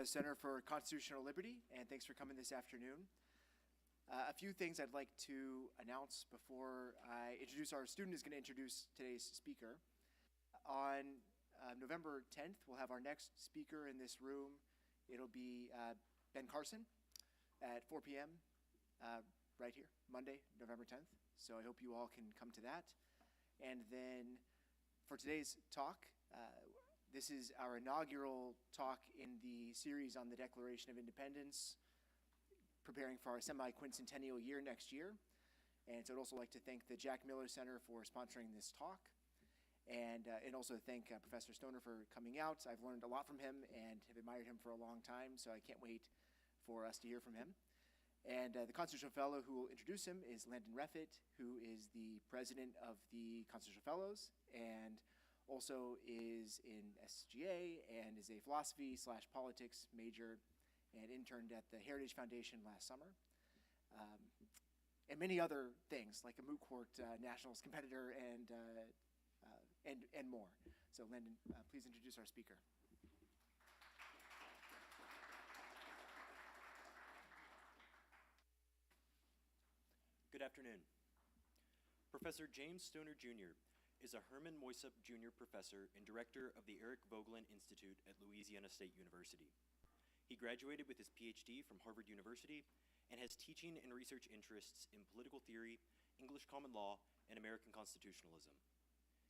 Center for Constitutional Liberty, and thanks for coming this afternoon. A few things I'd like to announce before I introduce our student is going to introduce today's speaker. On November 10th, we'll have our next speaker in this room. It'll be Ben Carson at 4 p.m. Right here, Monday, November 10th. So I hope you all can come to that. And then for today's talk, this is our inaugural talk in the series on the Declaration of Independence, preparing for our semi-quincentennial year next year. And so I'd also like to thank the Jack Miller Center for sponsoring this talk, and also thank Professor Stoner for coming out. I've learned a lot from him and have admired him for a long time, so I can't wait for us to hear from him. And the Constitutional Fellow who will introduce him is Landon Reffitt, who is the president of the Constitutional Fellows and also is in SGA and is a philosophy/politics major and interned at the Heritage Foundation last summer. And many other things, like a moot court nationals competitor and more. So Landon, please introduce our speaker. Good afternoon. Professor James Stoner Jr. is a Herman Moysup Jr. Professor and Director of the Eric Voegelin Institute at Louisiana State University. He graduated with his PhD from Harvard University and has teaching and research interests in political theory, English common law, and American constitutionalism.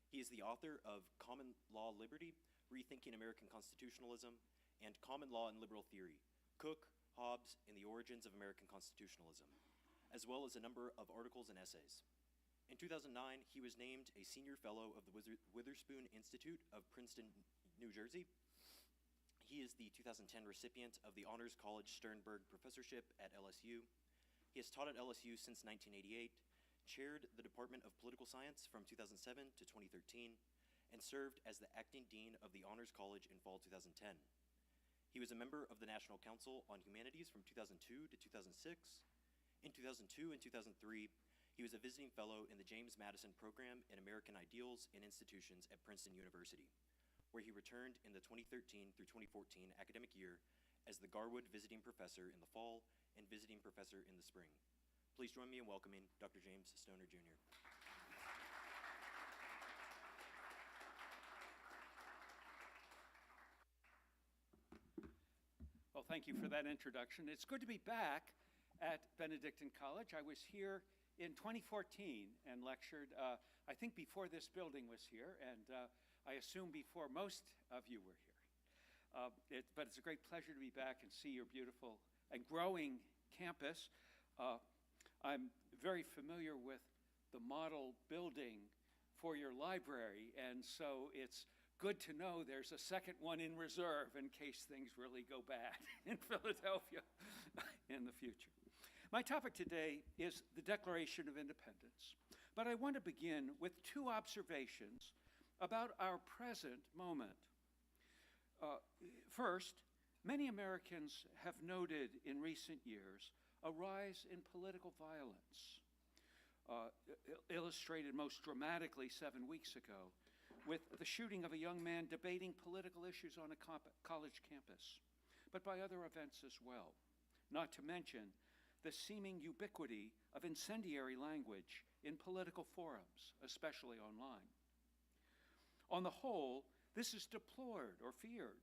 He is the author of Common Law Liberty, Rethinking American Constitutionalism, and Common Law and Liberal Theory, Cook, Hobbes, and the Origins of American Constitutionalism, as well as a number of articles and essays. In 2009, he was named a senior fellow of the Witherspoon Institute of Princeton, New Jersey. He is the 2010 recipient of the Honors College Sternberg Professorship at LSU. He has taught at LSU since 1988, chaired the Department of Political Science from 2007 to 2013, and served as the acting dean of the Honors College in fall 2010. He was a member of the National Council on Humanities from 2002 to 2006. In 2002 and 2003, he was a visiting fellow in the James Madison Program in American Ideals and Institutions at Princeton University, where he returned in the 2013 through 2014 academic year as the Garwood Visiting Professor in the fall and Visiting Professor in the spring. Please join me in welcoming Dr. James Stoner Jr. Well, thank you for that introduction. It's good to be back at Benedictine College. I was here in 2014 and lectured, I think before this building was here, and I assume before most of you were here. But it's a great pleasure to be back and see your beautiful and growing campus. I'm very familiar with the model building for your library, and so it's good to know there's a second one in reserve in case things really go bad in Philadelphia in the future. My topic today is the Declaration of Independence, but I want to begin with two observations about our present moment. First, many Americans have noted in recent years a rise in political violence, illustrated most dramatically 7 weeks ago with the shooting of a young man debating political issues on a college campus, but by other events as well, not to mention the seeming ubiquity of incendiary language in political forums, especially online. On the whole, this is deplored or feared,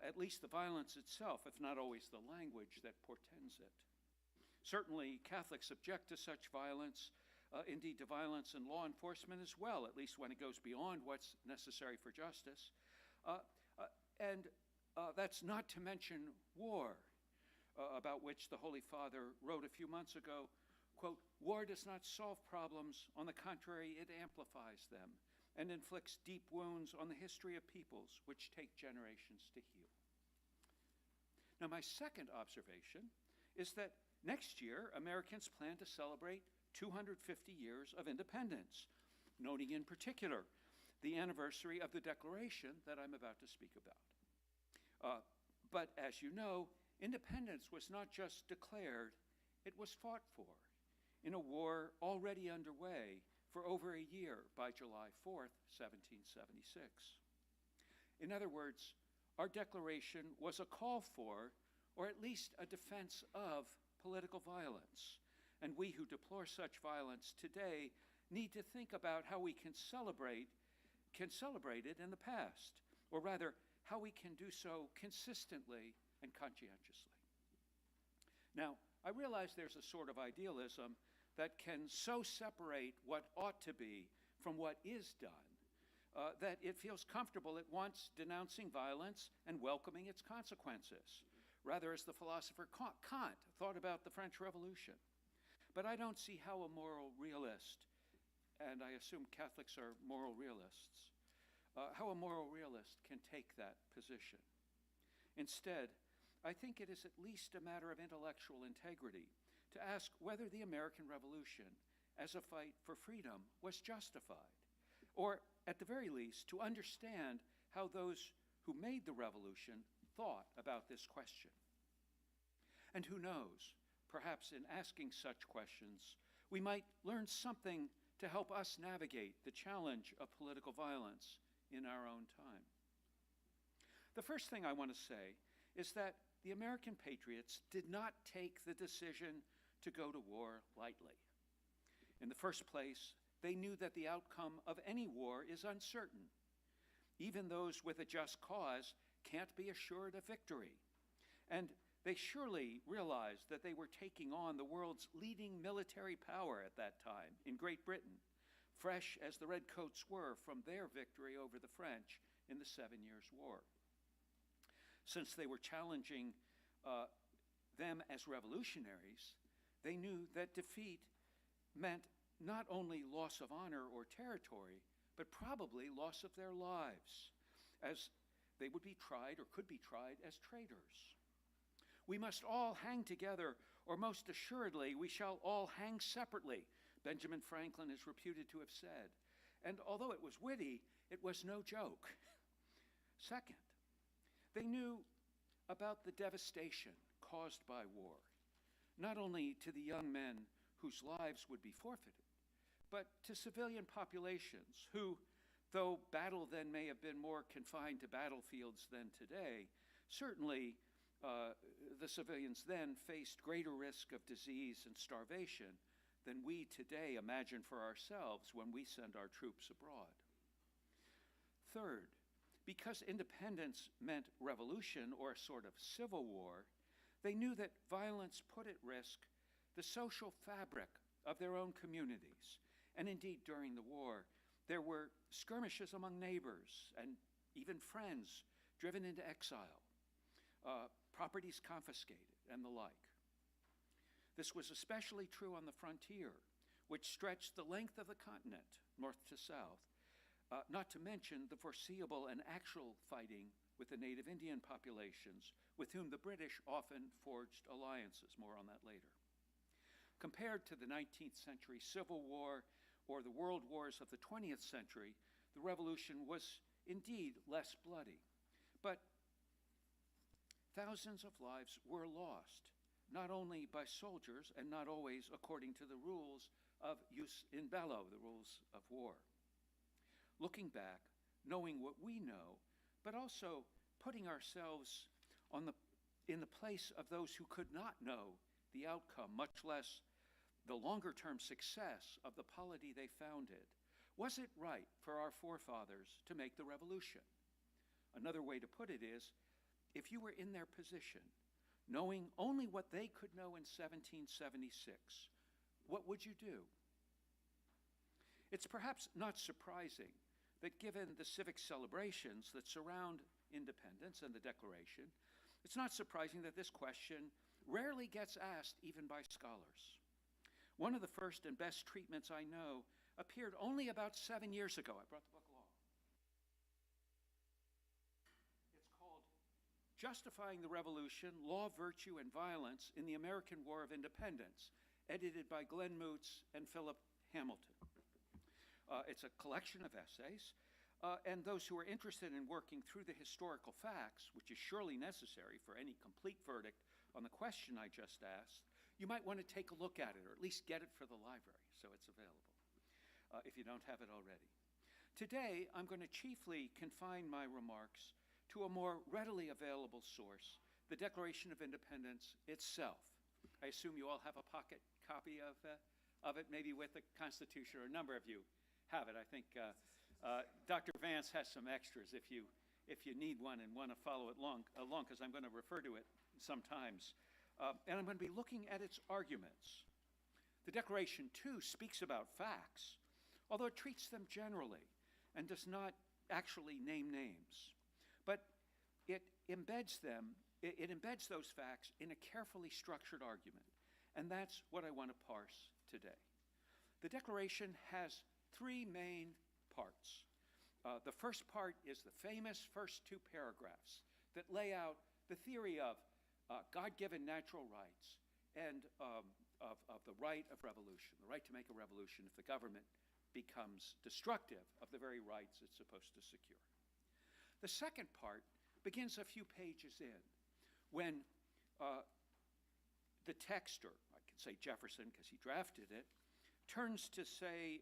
at least the violence itself, if not always the language that portends it. Certainly, Catholics object to such violence, indeed to violence in law enforcement as well, at least when it goes beyond what's necessary for justice. And that's not to mention war, about which the Holy Father wrote a few months ago, quote, "War does not solve problems. On the contrary, it amplifies them and inflicts deep wounds on the history of peoples which take generations to heal." Now, my second observation is that next year, Americans plan to celebrate 250 years of independence, noting in particular the anniversary of the Declaration that I'm about to speak about. But as you know, independence was not just declared, it was fought for in a war already underway for over a year by July 4th, 1776. In other words, our declaration was a call for, or at least a defense of, political violence. And we who deplore such violence today need to think about how we can celebrate it in the past, or rather, how we can do so consistently and conscientiously. Now, I realize there's a sort of idealism that can so separate what ought to be from what is done, that it feels comfortable at once denouncing violence and welcoming its consequences, rather as the philosopher Kant thought about the French Revolution. But I don't see how a moral realist, and I assume Catholics are moral realists, how a moral realist can take that position. Instead, I think it is at least a matter of intellectual integrity to ask whether the American Revolution, as a fight for freedom, was justified, or at the very least, to understand how those who made the revolution thought about this question. And who knows, perhaps in asking such questions, we might learn something to help us navigate the challenge of political violence in our own time. The first thing I want to say is that the American patriots did not take the decision to go to war lightly. In the first place, they knew that the outcome of any war is uncertain. Even those with a just cause can't be assured of victory. And they surely realized that they were taking on the world's leading military power at that time in Great Britain, fresh as the Redcoats were from their victory over the French in the 7 Years' War. Since they were challenging them as revolutionaries, they knew that defeat meant not only loss of honor or territory, but probably loss of their lives, as they would be tried or could be tried as traitors. We must all hang together, or most assuredly, we shall all hang separately, Benjamin Franklin is reputed to have said. And although it was witty, it was no joke. Second, they knew about the devastation caused by war, not only to the young men whose lives would be forfeited, but to civilian populations who, though battle then may have been more confined to battlefields than today, certainly the civilians then faced greater risk of disease and starvation than we today imagine for ourselves when we send our troops abroad. Third, because independence meant revolution or a sort of civil war, they knew that violence put at risk the social fabric of their own communities. And indeed, during the war, there were skirmishes among neighbors and even friends driven into exile, properties confiscated, and the like. This was especially true on the frontier, which stretched the length of the continent, north to south, not to mention the foreseeable and actual fighting with the native Indian populations, with whom the British often forged alliances. More on that later. Compared to the 19th century Civil War or the world wars of the 20th century, the Revolution was indeed less bloody. But thousands of lives were lost, not only by soldiers and not always according to the rules of jus in bello, the rules of war. Looking back, knowing what we know, but also putting ourselves in the place of those who could not know the outcome, much less the longer-term success of the polity they founded, was it right for our forefathers to make the revolution? Another way to put it is, if you were in their position, knowing only what they could know in 1776, what would you do? It's perhaps not surprising that given the civic celebrations that surround independence and the Declaration, it's not surprising that this question rarely gets asked even by scholars. One of the first and best treatments I know appeared only about 7 years ago. I brought the book along. It's called Justifying the Revolution, Law, Virtue, and Violence in the American War of Independence, edited by Glenn Moots and Philip Hamilton. It's a collection of essays, and those who are interested in working through the historical facts, which is surely necessary for any complete verdict on the question I just asked, you might want to take a look at it, or at least get it for the library, so it's available, if you don't have it already. Today, I'm going to chiefly confine my remarks to a more readily available source, the Declaration of Independence itself. I assume you all have a pocket copy of it, maybe with the Constitution, or a number of you have it. I think Dr. Vance has some extras if you need one and want to follow it along, because I'm going to refer to it sometimes. And I'm going to be looking at its arguments. The Declaration, too, speaks about facts, although it treats them generally and does not actually name names. But it embeds those facts in a carefully structured argument, and that's what I want to parse today. The Declaration has three main parts. The first part is the famous first two paragraphs that lay out the theory of God-given natural rights and of the right of revolution, the right to make a revolution if the government becomes destructive of the very rights it's supposed to secure. The second part begins a few pages in, when the texter, I can say Jefferson because he drafted it, turns to say,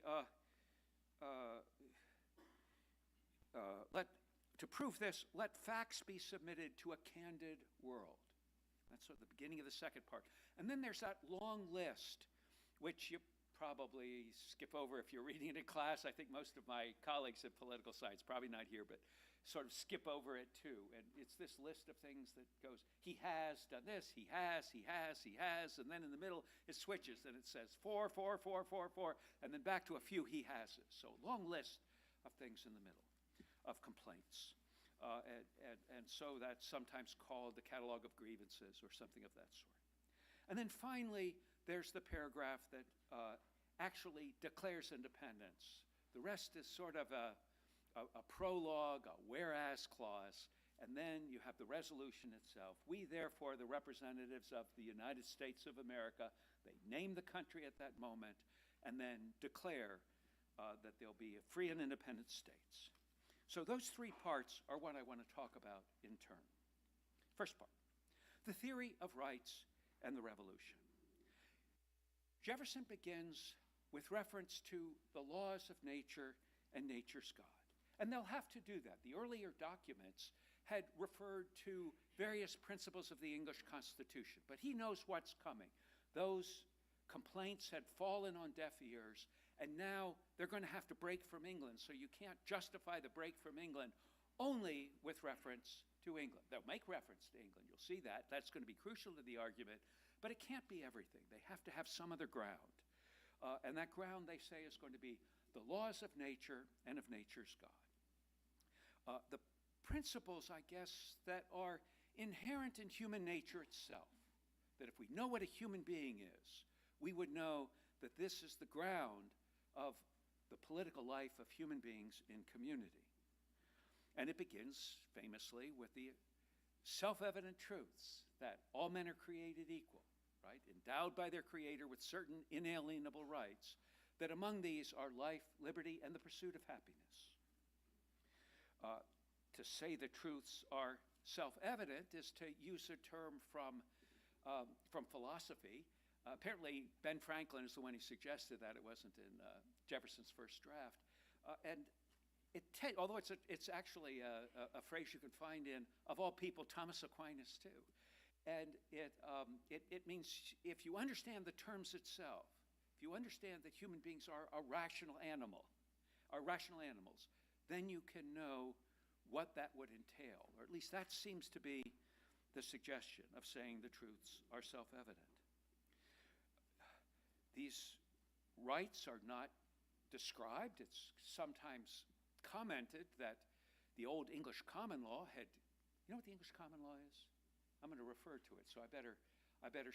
to prove this, let facts be submitted to a candid world. That's sort of the beginning of the second part. And then there's that long list, which you probably skip over if you're reading it in class. I think most of my colleagues at political science, probably not here, but sort of skip over it too. And it's this list of things that goes, he has done this, he has, and then in the middle it switches and it says 4, 4, 4, 4, 4, and then back to a few he hases. So a long list of things in the middle, of complaints. And so that's sometimes called the catalog of grievances or something of that sort. And then finally, there's the paragraph that actually declares independence. The rest is sort of a prologue, a whereas clause, and then you have the resolution itself. We, therefore, the representatives of the United States of America, they name the country at that moment, and then declare that there'll be free and independent states. So those three parts are what I want to talk about in turn. First part, the theory of rights and the revolution. Jefferson begins with reference to the laws of nature and nature's God. And they'll have to do that. The earlier documents had referred to various principles of the English Constitution, but he knows what's coming. Those complaints had fallen on deaf ears, and now they're going to have to break from England, so you can't justify the break from England only with reference to England. They'll make reference to England, you'll see that. That's going to be crucial to the argument, but it can't be everything. They have to have some other ground. And that ground, they say, is going to be the laws of nature and of nature's God. The principles, I guess, that are inherent in human nature itself, that if we know what a human being is, we would know that this is the ground of the political life of human beings in community. And it begins, famously, with the self-evident truths that all men are created equal, right? Endowed by their Creator with certain inalienable rights, that among these are life, liberty, and the pursuit of happiness. To say the truths are self-evident is to use a term from philosophy. Apparently, Ben Franklin is the one who suggested that. It wasn't in Jefferson's first draft. And although it's actually a phrase you can find in, of all people, Thomas Aquinas too. And it means if you understand the terms itself, if you understand that human beings are rational animals, then you can know what that would entail. Or at least that seems to be the suggestion of saying the truths are self-evident. These rights are not described. It's sometimes commented that the old English common law had, you know what the English common law is? I'm going to refer to it, so I better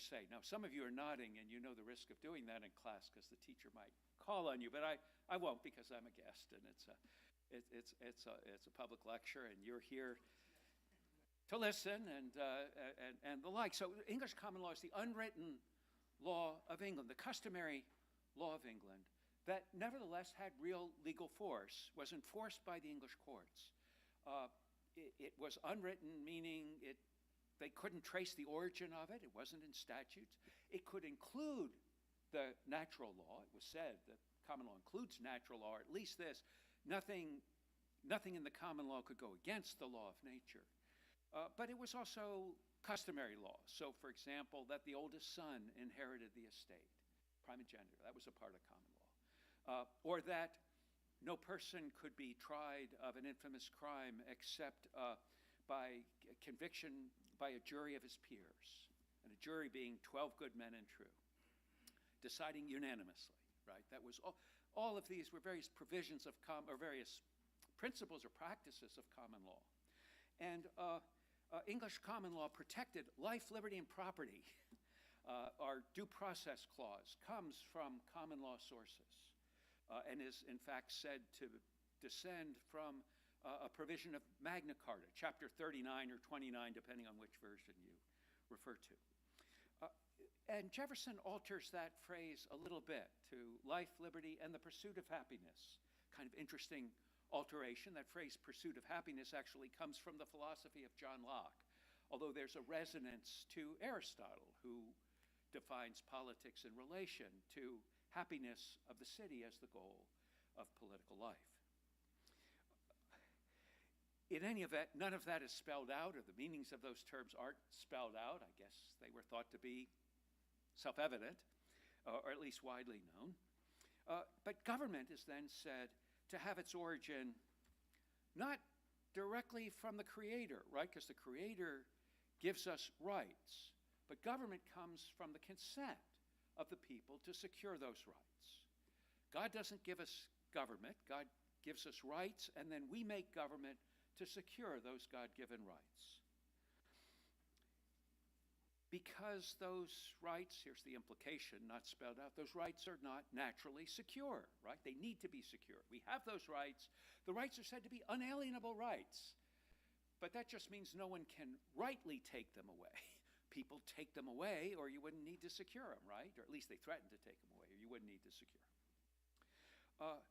say. Now, some of you are nodding, and you know the risk of doing that in class because the teacher might call on you, but I won't because I'm a guest, and it's a public lecture, and you're here to listen and the like. So English common law is the unwritten law of England, the customary law of England, that nevertheless had real legal force, was enforced by the English courts. It was unwritten, meaning they couldn't trace the origin of it. It wasn't in statutes. It could include the natural law. It was said that common law includes natural law, or at least this, nothing nothing in the common law could go against the law of nature. But it was also customary law. So, for example, that the oldest son inherited the estate, primogeniture, that was a part of common law. Or that no person could be tried of an infamous crime except by conviction by a jury of his peers, and a jury being 12 good men and true, deciding unanimously, right? That was all of these were various provisions of or various principles or practices of common law. And English common law protected life, liberty, and property. Our due process clause comes from common law sources and is, in fact, said to descend from a provision of Magna Carta, chapter 39 or 29, depending on which version you refer to. And Jefferson alters that phrase a little bit to life, liberty, and the pursuit of happiness. Kind of interesting alteration. That phrase, pursuit of happiness, actually comes from the philosophy of John Locke, although there's a resonance to Aristotle, who defines politics in relation to happiness of the city as the goal of political life. In any event, none of that is spelled out, or the meanings of those terms aren't spelled out. I guess they were thought to be self-evident, or at least widely known. But government is then said to have its origin not directly from the Creator, right? Because the Creator gives us rights. But government comes from the consent of the people to secure those rights. God doesn't give us government. God gives us rights, and then we make government to secure those God-given rights. Because those rights, here's the implication, not spelled out, those rights are not naturally secure, right? They need to be secure. We have those rights. The rights are said to be unalienable rights. But that just means no one can rightly take them away. People take them away, or you wouldn't need to secure them, right? Or at least they threaten to take them away, or you wouldn't need to secure them.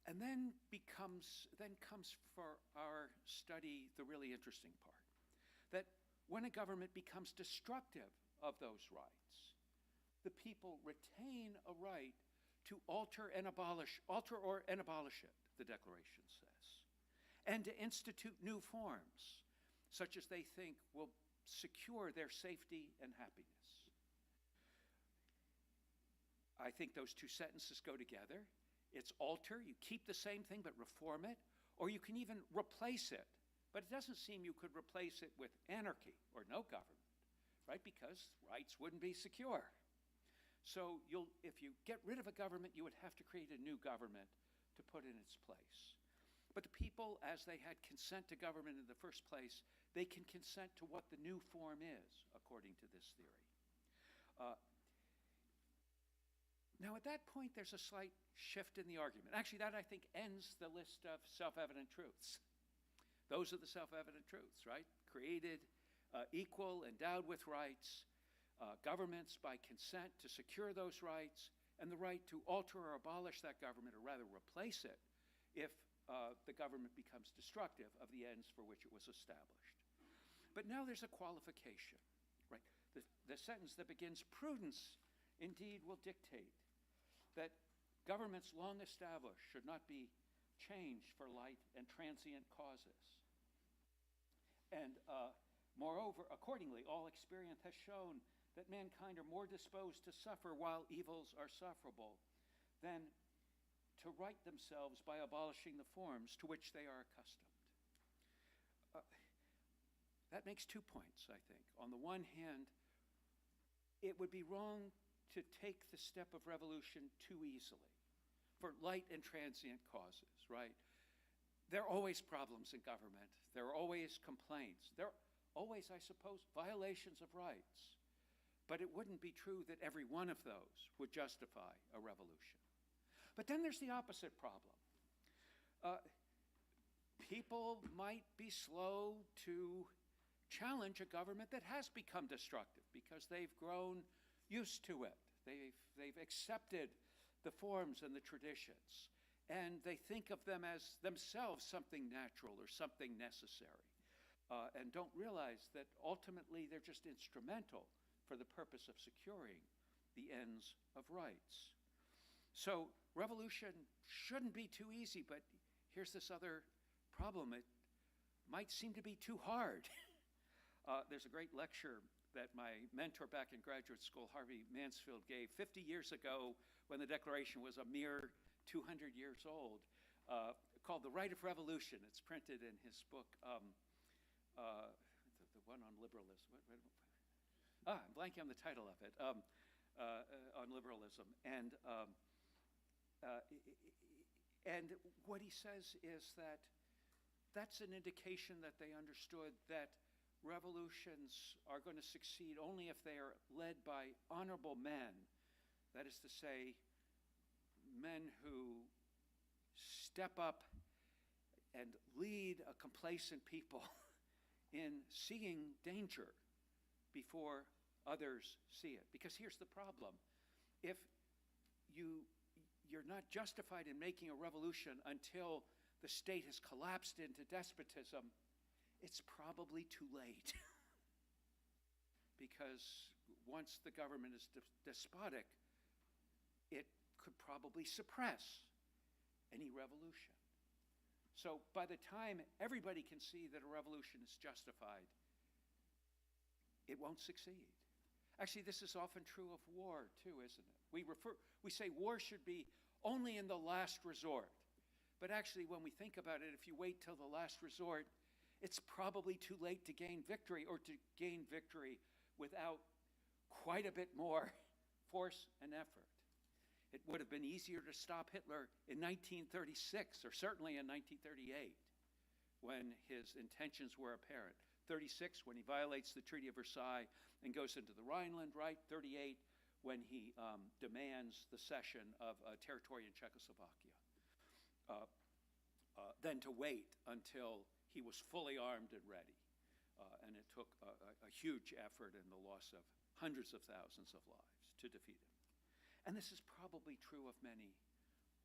And then comes for our study the really interesting part, that when a government becomes destructive of those rights, the people retain a right to alter or abolish it, the Declaration says, and to institute new forms, such as they think will secure their safety and happiness. I think those two sentences go together. It's alter, you keep the same thing but reform it, or you can even replace it. But it doesn't seem you could replace it with anarchy or no government, right? Because rights wouldn't be secure. So if you get rid of a government, you would have to create a new government to put in its place. But the people, as they had consent to government in the first place, they can consent to what the new form is, according to this theory. Now, at that point, there's a slight shift in the argument. Actually, that, I think, ends the list of self-evident truths. Those are the self-evident truths, right? Created, equal, endowed with rights, governments by consent to secure those rights, and the right to alter or abolish that government, or rather replace it, if the government becomes destructive of the ends for which it was established. But now there's a qualification, right? The sentence that begins, prudence indeed will dictate that governments long established should not be changed for light and transient causes. And moreover, accordingly, all experience has shown that mankind are more disposed to suffer while evils are sufferable than to right themselves by abolishing the forms to which they are accustomed. That makes 2 points, I think. On the one hand, it would be wrong to take the step of revolution too easily for light and transient causes, right? There are always problems in government. There are always complaints. There are always, I suppose, violations of rights. But it wouldn't be true that every one of those would justify a revolution. But then there's the opposite problem. People might be slow to challenge a government that has become destructive because they've grown used to it. They've accepted the forms and the traditions, and they think of them as themselves something natural or something necessary, and don't realize that ultimately they're just instrumental for the purpose of securing the ends of rights. So revolution shouldn't be too easy, but here's this other problem. It might seem to be too hard. There's a great lecture that my mentor back in graduate school, Harvey Mansfield, gave 50 years ago when the Declaration was a mere 200 years old, called The Right of Revolution. It's printed in his book, the one on liberalism. I'm blanking on the title of it, on liberalism. And what he says is that that's an indication that they understood that revolutions are going to succeed only if they are led by honorable men. That is to say, men who step up and lead a complacent people in seeing danger before others see it. Because here's the problem. If you're not justified in making a revolution until the state has collapsed into despotism, it's probably too late. Because once the government is despotic, it could probably suppress any revolution. So by the time everybody can see that a revolution is justified, it won't succeed. Actually, this is often true of war too, isn't it? We say war should be only in the last resort. But actually, when we think about it, if you wait till the last resort, it's probably too late to gain victory, or to gain victory without quite a bit more force and effort. It would have been easier to stop Hitler in 1936, or certainly in 1938, when his intentions were apparent. 36, when he violates the Treaty of Versailles and goes into the Rhineland, right? 38, when he demands the cession of territory in Czechoslovakia. Then to wait until he was fully armed and ready. And it took a huge effort and the loss of hundreds of thousands of lives to defeat him. And this is probably true of many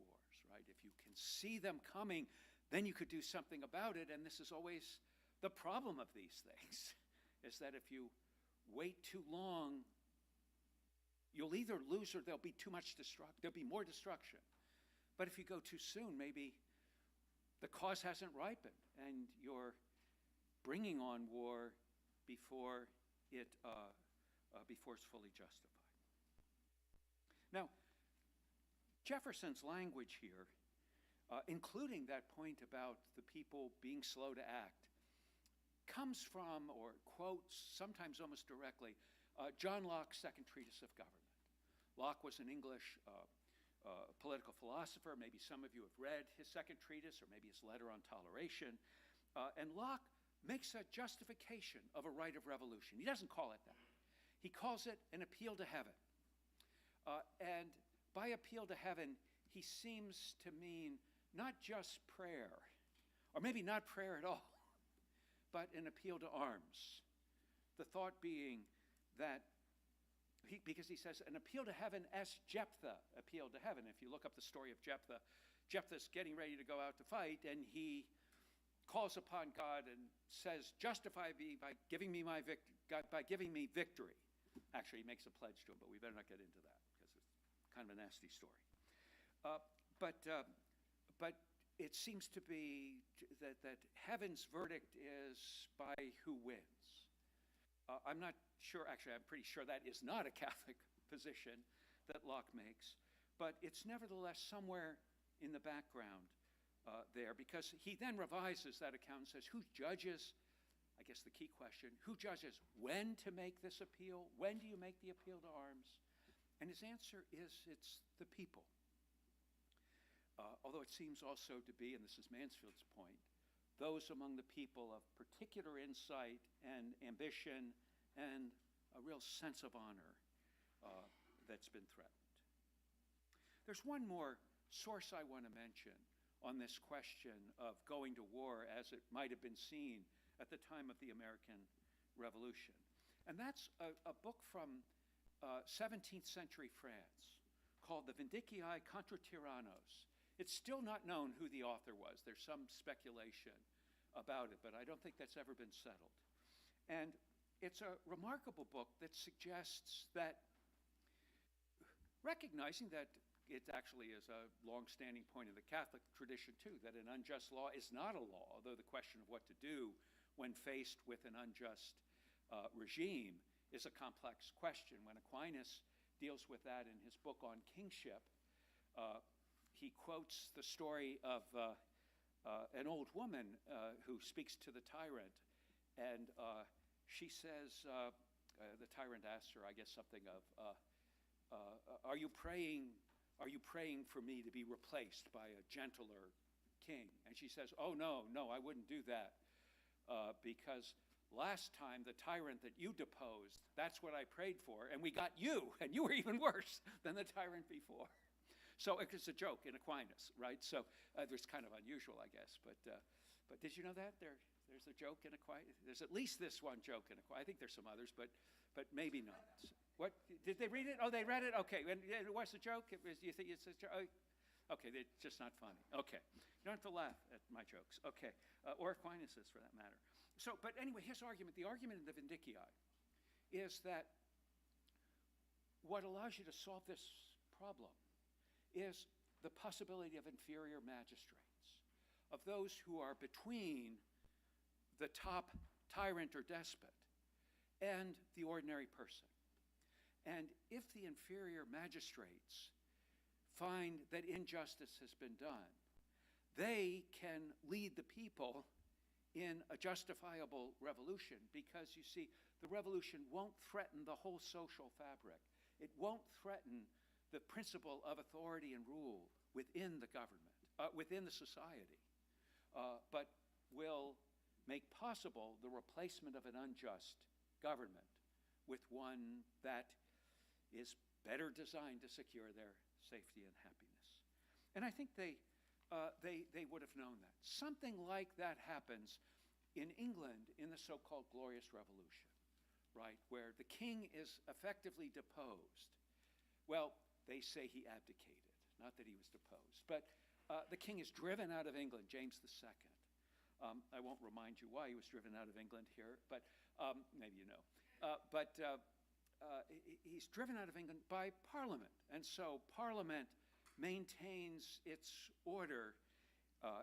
wars, right? If you can see them coming, then you could do something about it. And this is always the problem of these things, is that if you wait too long, you'll either lose or there'll be too much destruction. There'll be more destruction. But if you go too soon, maybe the cause hasn't ripened and you're bringing on war before it's fully justified. Now, Jefferson's language here, including that point about the people being slow to act, comes from, or quotes sometimes almost directly, John Locke's Second Treatise of Government. Locke was an English political philosopher. Maybe some of you have read his second treatise, or maybe his letter on toleration. And Locke makes a justification of a right of revolution. He doesn't call it that. He calls it an appeal to heaven. And by appeal to heaven, he seems to mean not just prayer, or maybe not prayer at all, but an appeal to arms. The thought being that because he says, an appeal to heaven as Jephthah appealed to heaven. If you look up the story of Jephthah, Jephthah's getting ready to go out to fight, and he calls upon God and says, justify me by giving me victory. Actually, he makes a pledge to him, but we better not get into that, because it's kind of a nasty story. But it seems to be that heaven's verdict is by who wins. I'm not sure, actually, I'm pretty sure that is not a Catholic position that Locke makes, but it's nevertheless somewhere in the background there, because he then revises that account and says, who judges, I guess the key question, who judges when to make this appeal? When do you make the appeal to arms? And his answer is, it's the people. Although it seems also to be, and this is Mansfield's point, those among the people of particular insight and ambition and a real sense of honor that's been threatened. There's one more source I want to mention on this question of going to war as it might have been seen at the time of the American Revolution. And that's a book from 17th century France called The Vindicii contra Tyrannos. It's still not known who the author was. There's some speculation about it, but I don't think that's ever been settled. And it's a remarkable book that suggests that, recognizing that it actually is a long-standing point of the Catholic tradition, too, that an unjust law is not a law, although the question of what to do when faced with an unjust regime is a complex question. When Aquinas deals with that in his book on kingship, he quotes the story of an old woman who speaks to the tyrant, and she says, the tyrant asks her, I guess, something of, are you praying for me to be replaced by a gentler king? And she says, oh, no, I wouldn't do that, because last time the tyrant that you deposed, that's what I prayed for, and we got you, and you were even worse than the tyrant before. So it's a joke in Aquinas, right? So there's kind of unusual, I guess, but did you know that? There's a joke in Aquinas. There's at least this one joke in Aquinas. I think there's some others, but maybe not. What, did they read it? Oh, they read it? Okay, and what's the joke? You think it's a joke? Okay, it's just not funny. Okay, you don't have to laugh at my jokes. Okay, or Aquinas's for that matter. So, but anyway, his argument, the argument in the Vindicii, is that what allows you to solve this problem is the possibility of inferior magistrates, of those who are between the top tyrant or despot and the ordinary person. And if the inferior magistrates find that injustice has been done, they can lead the people in a justifiable revolution, because you see, the revolution won't threaten the whole social fabric. It won't threaten the principle of authority and rule within the government, within the society, but will make possible the replacement of an unjust government with one that is better designed to secure their safety and happiness. And I think they would have known that. Something like that happens in England in the so-called Glorious Revolution, right, where the king is effectively deposed. Well, they say he abdicated, not that he was deposed. But the king is driven out of England, James II. I won't remind you why he was driven out of England here, but maybe you know. He's driven out of England by Parliament. And so Parliament maintains its order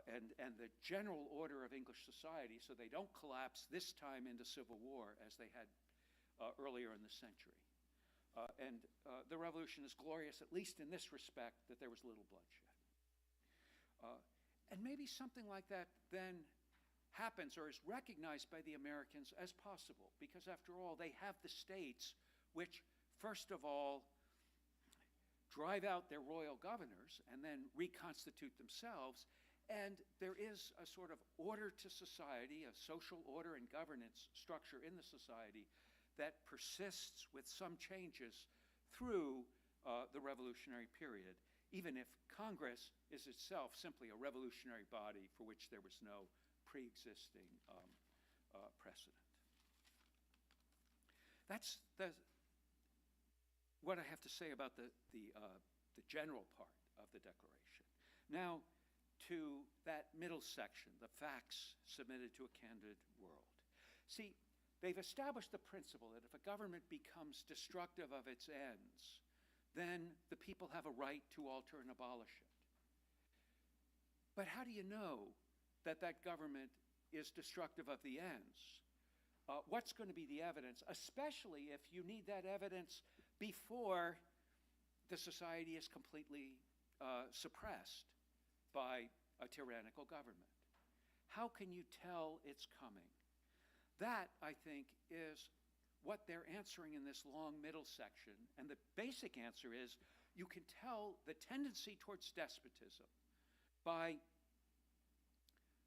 and the general order of English society, so they don't collapse this time into civil war as they had earlier in the century. And the revolution is glorious, at least in this respect, that there was little bloodshed. And maybe something like that then happens or is recognized by the Americans as possible, because after all, they have the states which, first of all, drive out their royal governors and then reconstitute themselves. And there is a sort of order to society, a social order and governance structure in the society that persists with some changes through the revolutionary period, even if Congress is itself simply a revolutionary body for which there was no pre-existing precedent. That's what I have to say about the general part of the Declaration. Now, to that middle section, the facts submitted to a candid world. See, they've established the principle that if a government becomes destructive of its ends, then the people have a right to alter and abolish it. But how do you know that that government is destructive of the ends? What's going to be the evidence, especially if you need that evidence before the society is completely suppressed by a tyrannical government? How can you tell it's coming? That, I think, is what they're answering in this long middle section. And the basic answer is you can tell the tendency towards despotism by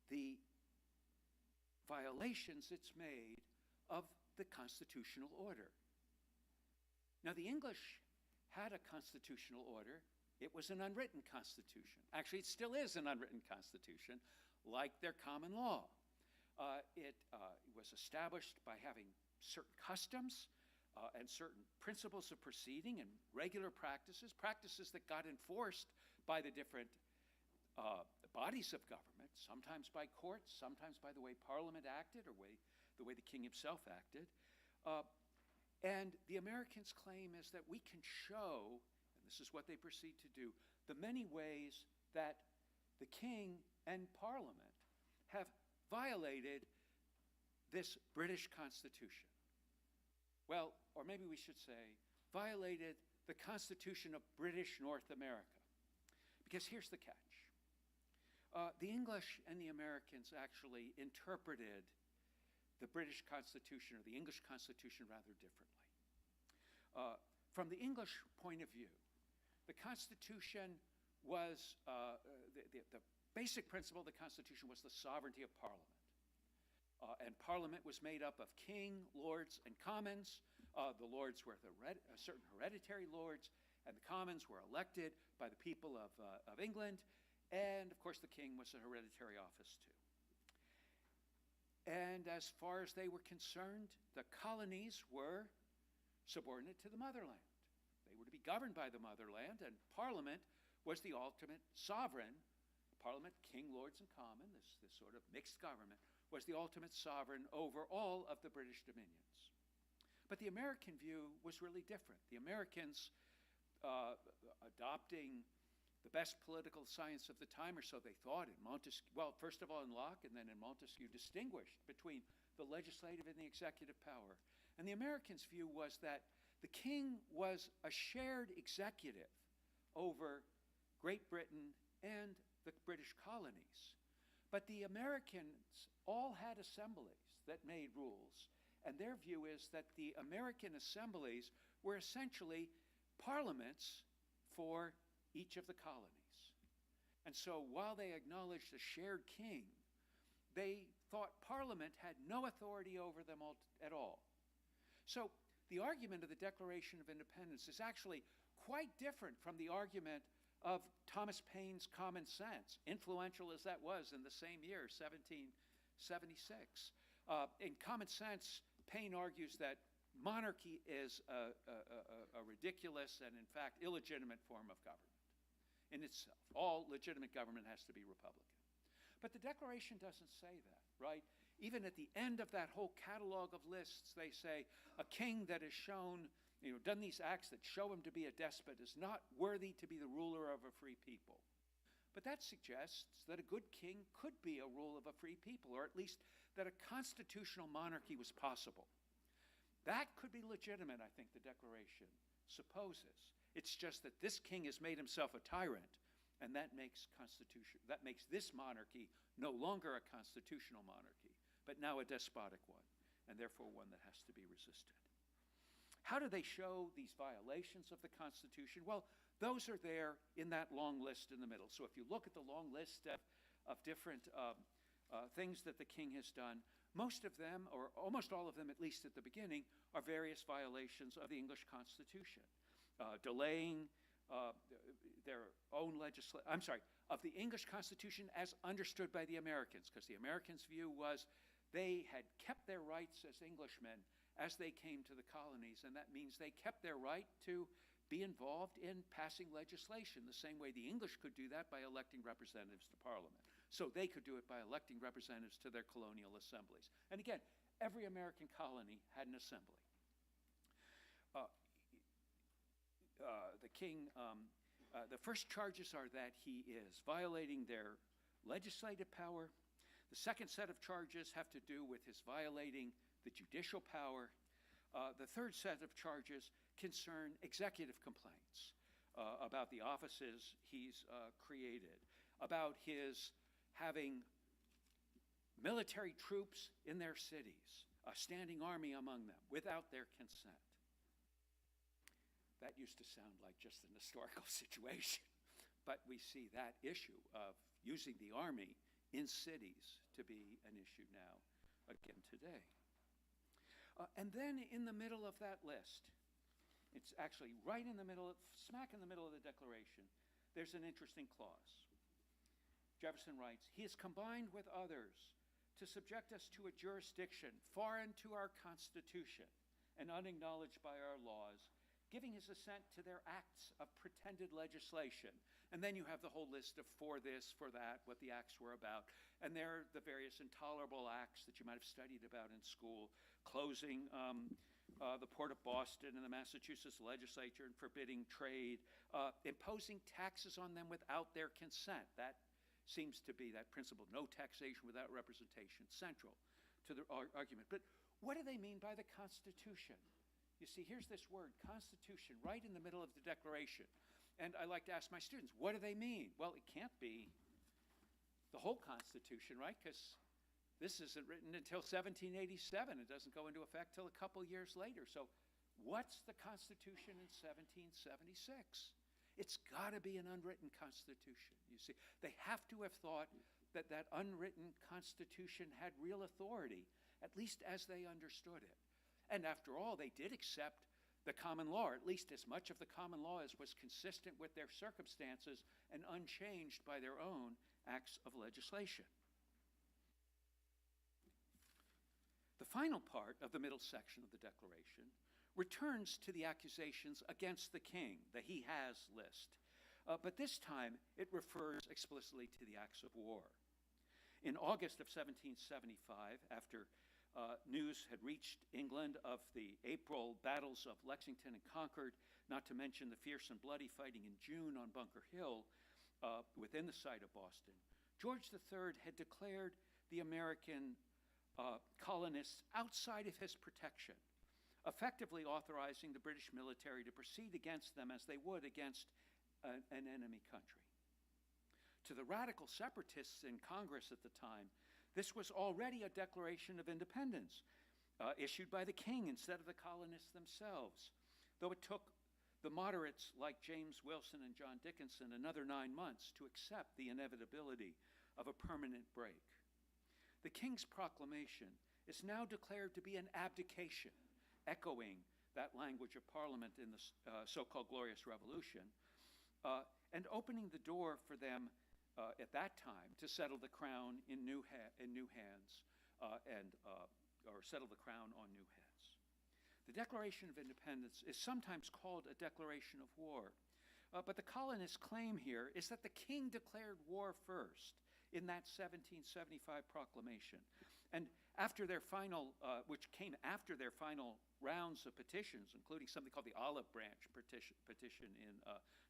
the violations it's made of the constitutional order. Now, the English had a constitutional order. It was an unwritten constitution. Actually, it still is an unwritten constitution, like their common law. It was established by having certain customs and certain principles of proceeding and regular practices that got enforced by the different bodies of government, sometimes by courts, sometimes by the way Parliament acted or the way the king himself acted. And the Americans' claim is that we can show, and this is what they proceed to do, the many ways that the king and Parliament have violated this British Constitution. Well, or maybe we should say, violated the Constitution of British North America. Because here's the catch. The English and the Americans actually interpreted the British Constitution, or the English Constitution, rather differently. From the English point of view, the Constitution was, the basic principle of the Constitution was the sovereignty of Parliament. And Parliament was made up of king, lords, and commons. The lords were certain hereditary lords, and the commons were elected by the people of England. And, of course, the king was a hereditary office, too. And as far as they were concerned, the colonies were subordinate to the motherland. They were to be governed by the motherland, and Parliament was the ultimate sovereign. Parliament, king, lords, and common, this sort of mixed government, was the ultimate sovereign over all of the British dominions. But the American view was really different. The Americans, adopting the best political science of the time, or so they thought, in Montesquieu, well, first of all in Locke and then in Montesquieu, distinguished between the legislative and the executive power. And the Americans' view was that the king was a shared executive over Great Britain and the British colonies. But the Americans all had assemblies that made rules, and their view is that the American assemblies were essentially parliaments for each of the colonies. And so while they acknowledged a shared king, they thought Parliament had no authority over them at all. So the argument of the Declaration of Independence is actually quite different from the argument of Thomas Paine's Common Sense, influential as that was in the same year, 1776. In Common Sense, Paine argues that monarchy is a ridiculous and, in fact, illegitimate form of government in itself. All legitimate government has to be Republican. But the Declaration doesn't say that, right? Even at the end of that whole catalog of lists, they say a king that has shown, done these acts that show him to be a despot is not worthy to be the ruler of a free people. But that suggests that a good king could be a rule of a free people, or at least that a constitutional monarchy was possible. That could be legitimate, I think the Declaration supposes. It's just that this king has made himself a tyrant, and that makes this monarchy no longer a constitutional monarchy, but now a despotic one, and therefore one that has to be resisted. How do they show these violations of the Constitution? Well, those are there in that long list in the middle. So if you look at the long list of different things that the king has done, most of them, or almost all of them, at least at the beginning, are various violations of the English Constitution. Delaying their own of the English Constitution as understood by the Americans, because the Americans' view was they had kept their rights as Englishmen as they came to the colonies, and that means they kept their right to be involved in passing legislation, the same way the English could do that by electing representatives to Parliament. So they could do it by electing representatives to their colonial assemblies. And again, every American colony had an assembly. The king, the first charges are that he is violating their legislative power. The second set of charges have to do with his violating the judicial power. The third set of charges concern executive complaints about the offices he's created, about his having military troops in their cities, a standing army among them, without their consent. That used to sound like just an historical situation, but we see that issue of using the army in cities to be an issue now, again today. And then in the middle of that list, it's actually right in the middle, smack in the middle of the Declaration, there's an interesting clause. Jefferson writes, "He is combined with others to subject us to a jurisdiction foreign to our Constitution and unacknowledged by our laws, giving his assent to their acts of pretended legislation." And then you have the whole list of for this, for that, what the acts were about. And there are the various intolerable acts that you might have studied about in school, closing the Port of Boston and the Massachusetts legislature in forbidding trade, imposing taxes on them without their consent. That seems to be that principle, no taxation without representation, central to the argument. But what do they mean by the Constitution? You see, here's this word, Constitution, right in the middle of the Declaration. And I like to ask my students, what do they mean? Well, it can't be the whole Constitution, right? Because this isn't written until 1787. It doesn't go into effect till a couple years later. So what's the Constitution in 1776? It's got to be an unwritten Constitution, you see. They have to have thought that that unwritten Constitution had real authority, at least as they understood it. And after all, they did accept the common law, or at least as much of the common law as was consistent with their circumstances and unchanged by their own acts of legislation. The final part of the middle section of the Declaration returns to the accusations against the king, the he has list. But this time, it refers explicitly to the acts of war. In August of 1775, after news had reached England of the April battles of Lexington and Concord, not to mention the fierce and bloody fighting in June on Bunker Hill within the site of Boston, George III had declared the American colonists outside of his protection, effectively authorizing the British military to proceed against them as they would against an enemy country. To the radical separatists in Congress at the time, this was already a declaration of independence issued by the king instead of the colonists themselves, though it took the moderates like James Wilson and John Dickinson another 9 months to accept the inevitability of a permanent break. The king's proclamation is now declared to be an abdication, echoing that language of Parliament in the so-called Glorious Revolution, and opening the door for them at that time to settle the crown in new hands or settle the crown on new heads. The Declaration of Independence is sometimes called a declaration of war, but the colonists' claim here is that the king declared war first in that 1775 proclamation. And after their final, which came after their final rounds of petitions, including something called the Olive Branch petition in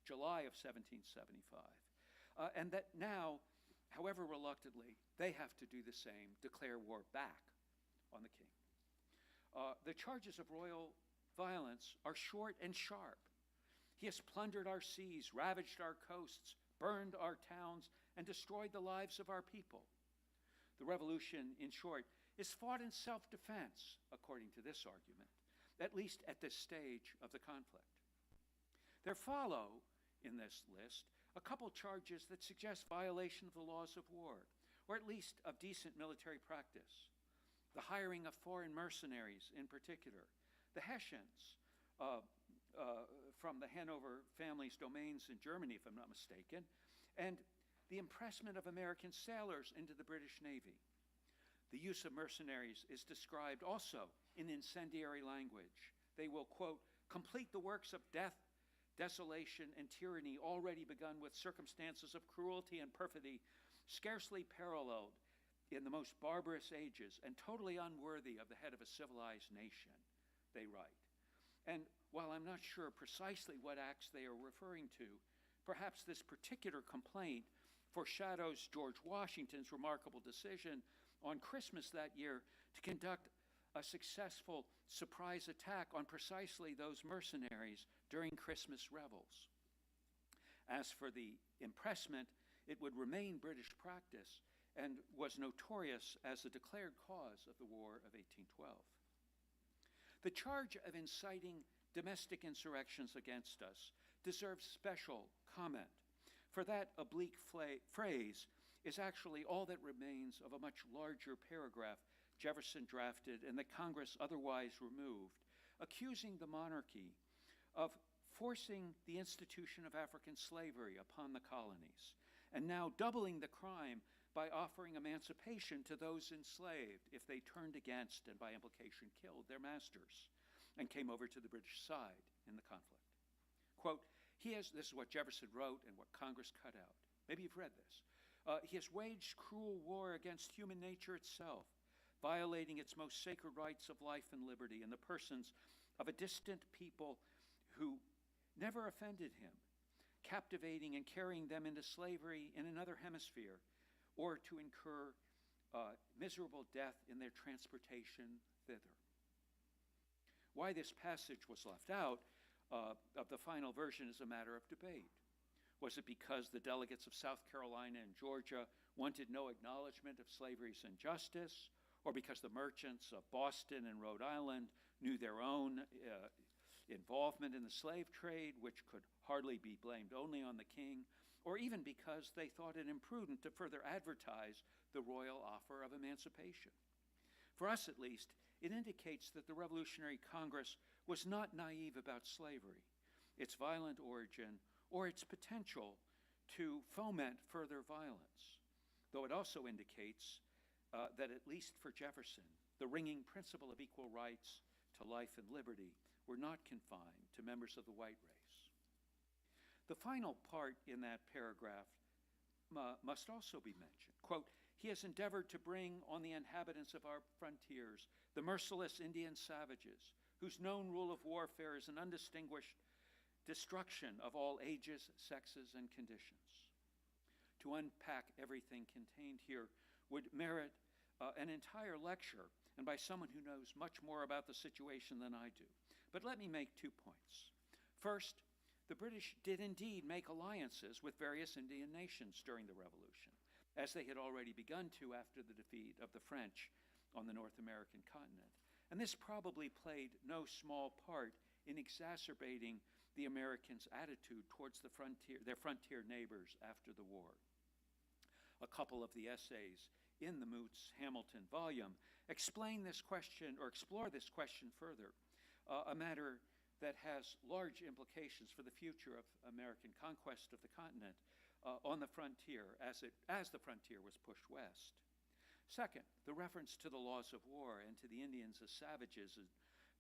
July of 1775. And that now, however reluctantly, they have to do the same, declare war back on the king. The charges of royal violence are short and sharp. He has plundered our seas, ravaged our coasts, burned our towns, and destroyed the lives of our people. The revolution, in short, is fought in self-defense, according to this argument, at least at this stage of the conflict. There follow, in this list, a couple charges that suggest violation of the laws of war, or at least of decent military practice. The hiring of foreign mercenaries in particular, the Hessians from the Hanover family's domains in Germany, if I'm not mistaken, and the impressment of American sailors into the British Navy. The use of mercenaries is described also in incendiary language. They will, quote, complete the works of death, desolation, and tyranny already begun with circumstances of cruelty and perfidy scarcely paralleled in the most barbarous ages and totally unworthy of the head of a civilized nation, they write. And while I'm not sure precisely what acts they are referring to, perhaps this particular complaint foreshadows George Washington's remarkable decision on Christmas that year to conduct a successful surprise attack on precisely those mercenaries during Christmas revels. As for the impressment, it would remain British practice and was notorious as the declared cause of the War of 1812. The charge of inciting domestic insurrections against us deserves special comment, for that oblique phrase is actually all that remains of a much larger paragraph Jefferson drafted and that Congress otherwise removed, accusing the monarchy of forcing the institution of African slavery upon the colonies, and now doubling the crime by offering emancipation to those enslaved if they turned against and by implication killed their masters and came over to the British side in the conflict. Quote, this is what Jefferson wrote and what Congress cut out. Maybe you've read this. He has waged cruel war against human nature itself, violating its most sacred rights of life and liberty in the persons of a distant people who never offended him, captivating and carrying them into slavery in another hemisphere, or to incur miserable death in their transportation thither. Why this passage was left out of the final version is a matter of debate. Was it because the delegates of South Carolina and Georgia wanted no acknowledgement of slavery's injustice, or because the merchants of Boston and Rhode Island knew their own involvement in the slave trade, which could hardly be blamed only on the king, or even because they thought it imprudent to further advertise the royal offer of emancipation? For us, at least, it indicates that the Revolutionary Congress was not naive about slavery, its violent origin, or its potential to foment further violence, though it also indicates that, at least for Jefferson, the ringing principle of equal rights to life and liberty were not confined to members of the white race. The final part in that paragraph must also be mentioned. Quote, "He has endeavored to bring on the inhabitants of our frontiers the merciless Indian savages, whose known rule of warfare is an undistinguished destruction of all ages, sexes, and conditions." To unpack everything contained here would merit an entire lecture, and by someone who knows much more about the situation than I do. But let me make 2 points. First, the British did indeed make alliances with various Indian nations during the Revolution, as they had already begun to after the defeat of the French on the North American continent. And this probably played no small part in exacerbating the Americans' attitude towards their frontier neighbors after the war. A couple of the essays in the Moots-Hamilton volume explain this question, or explore this question further, a matter that has large implications for the future of American conquest of the continent on the frontier as the frontier was pushed west. Second, the reference to the laws of war and to the Indians as savages, in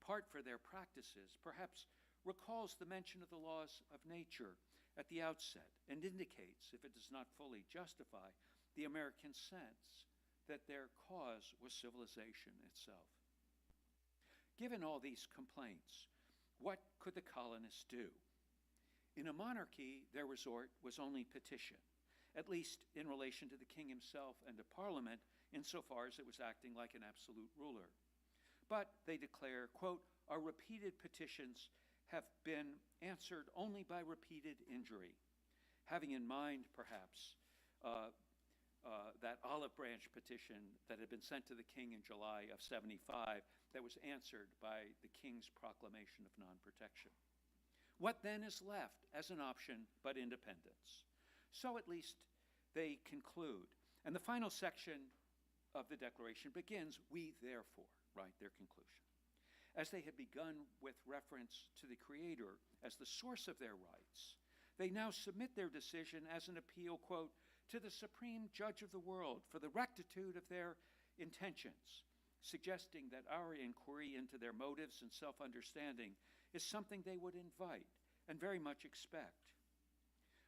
part for their practices, perhaps recalls the mention of the laws of nature at the outset and indicates, if it does not fully justify, the American sense that their cause was civilization itself. Given all these complaints, what could the colonists do? In a monarchy, their resort was only petition, at least in relation to the king himself and to Parliament, insofar as it was acting like an absolute ruler. But they declare, quote, "Our repeated petitions have been answered only by repeated injury," having in mind, perhaps, that olive branch petition that had been sent to the king in July of 75 that was answered by the king's proclamation of non-protection. What then is left as an option but independence? So at least they conclude. And the final section of the Declaration begins, "We therefore," right, their conclusion. As they had begun with reference to the Creator as the source of their rights, they now submit their decision as an appeal, quote, "to the supreme judge of the world for the rectitude of their intentions," suggesting that our inquiry into their motives and self-understanding is something they would invite and very much expect.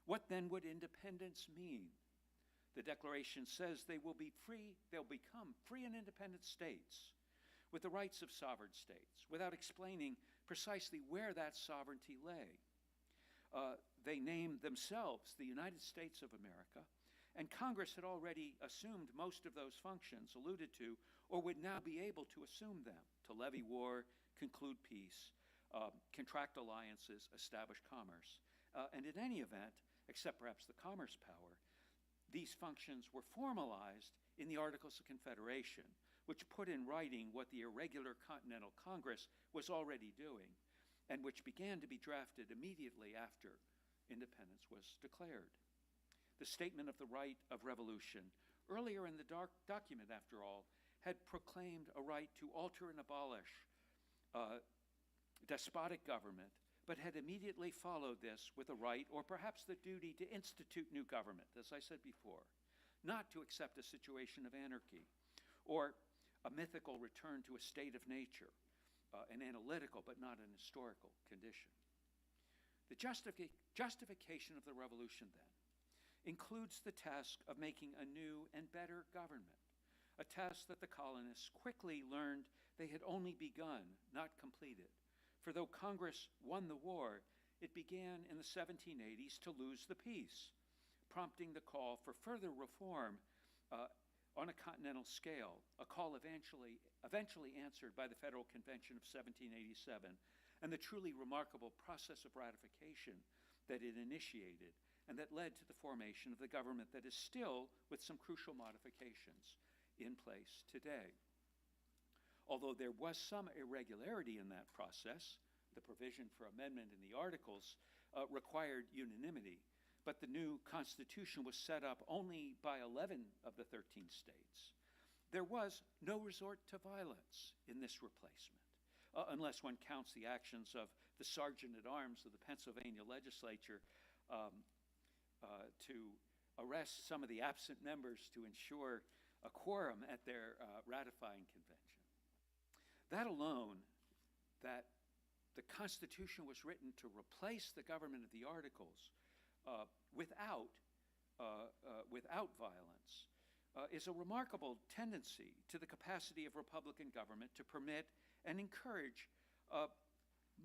What then would independence mean? The Declaration says they'll become free and independent states with the rights of sovereign states, without explaining precisely where that sovereignty lay. They named themselves the United States of America, and Congress had already assumed most of those functions alluded to, or would now be able to assume them, to levy war, conclude peace, contract alliances, establish commerce. And in any event, except perhaps the commerce power, these functions were formalized in the Articles of Confederation, which put in writing what the irregular Continental Congress was already doing, and which began to be drafted immediately after independence was declared. The Statement of the Right of Revolution, earlier in the document, after all, had proclaimed a right to alter and abolish despotic government, but had immediately followed this with a right, or perhaps the duty, to institute new government, as I said before, not to accept a situation of anarchy, or a mythical return to a state of nature, an analytical but not an historical condition. The justification of the revolution, then, includes the task of making a new and better government, a task that the colonists quickly learned they had only begun, not completed, For though Congress won the war, it began in the 1780s to lose the peace, prompting the call for further reform on a continental scale, a call eventually answered by the Federal Convention of 1787 and the truly remarkable process of ratification that it initiated and that led to the formation of the government that is still, with some crucial modifications, in place today. Although there was some irregularity in that process, the provision for amendment in the Articles required unanimity, but the new Constitution was set up only by 11 of the 13 states. There was no resort to violence in this replacement, unless one counts the actions of the Sergeant-at-Arms of the Pennsylvania legislature to arrest some of the absent members to ensure a quorum at their ratifying convention. That alone, that the Constitution was written to replace the government of the Articles without violence, is a remarkable tendency to the capacity of Republican government to permit and encourage a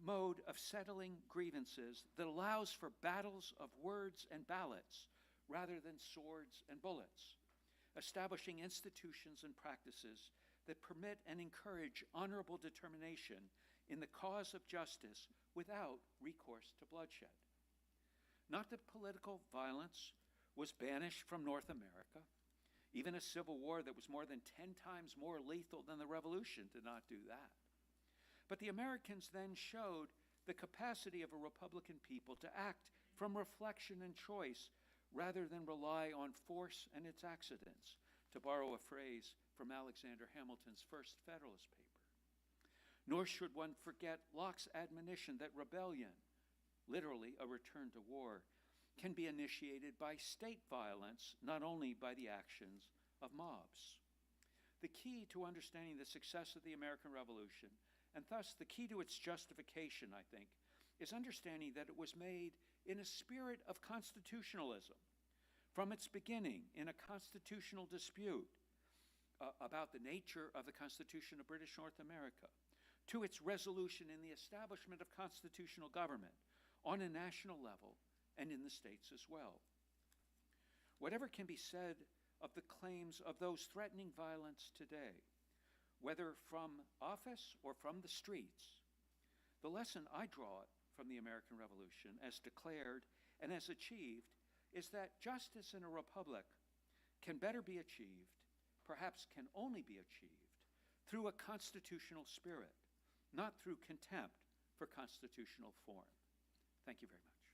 mode of settling grievances that allows for battles of words and ballots rather than swords and bullets, establishing institutions and practices that permit and encourage honorable determination in the cause of justice without recourse to bloodshed. Not that political violence was banished from North America. Even a civil war that was more than 10 times more lethal than the Revolution did not do that. But the Americans then showed the capacity of a Republican people to act from reflection and choice rather than rely on force and its accidents, to borrow a phrase from Alexander Hamilton's first Federalist paper. Nor should one forget Locke's admonition that rebellion, literally a return to war, can be initiated by state violence, not only by the actions of mobs. The key to understanding the success of the American Revolution, and thus the key to its justification, I think, is understanding that it was made in a spirit of constitutionalism. From its beginning, in a constitutional dispute about the nature of the Constitution of British North America, to its resolution in the establishment of constitutional government on a national level and in the states as well. Whatever can be said of the claims of those threatening violence today, whether from office or from the streets, the lesson I draw from the American Revolution, as declared and as achieved, is that justice in a republic can better be achieved, perhaps can only be achieved, through a constitutional spirit, not through contempt for constitutional form. Thank you very much.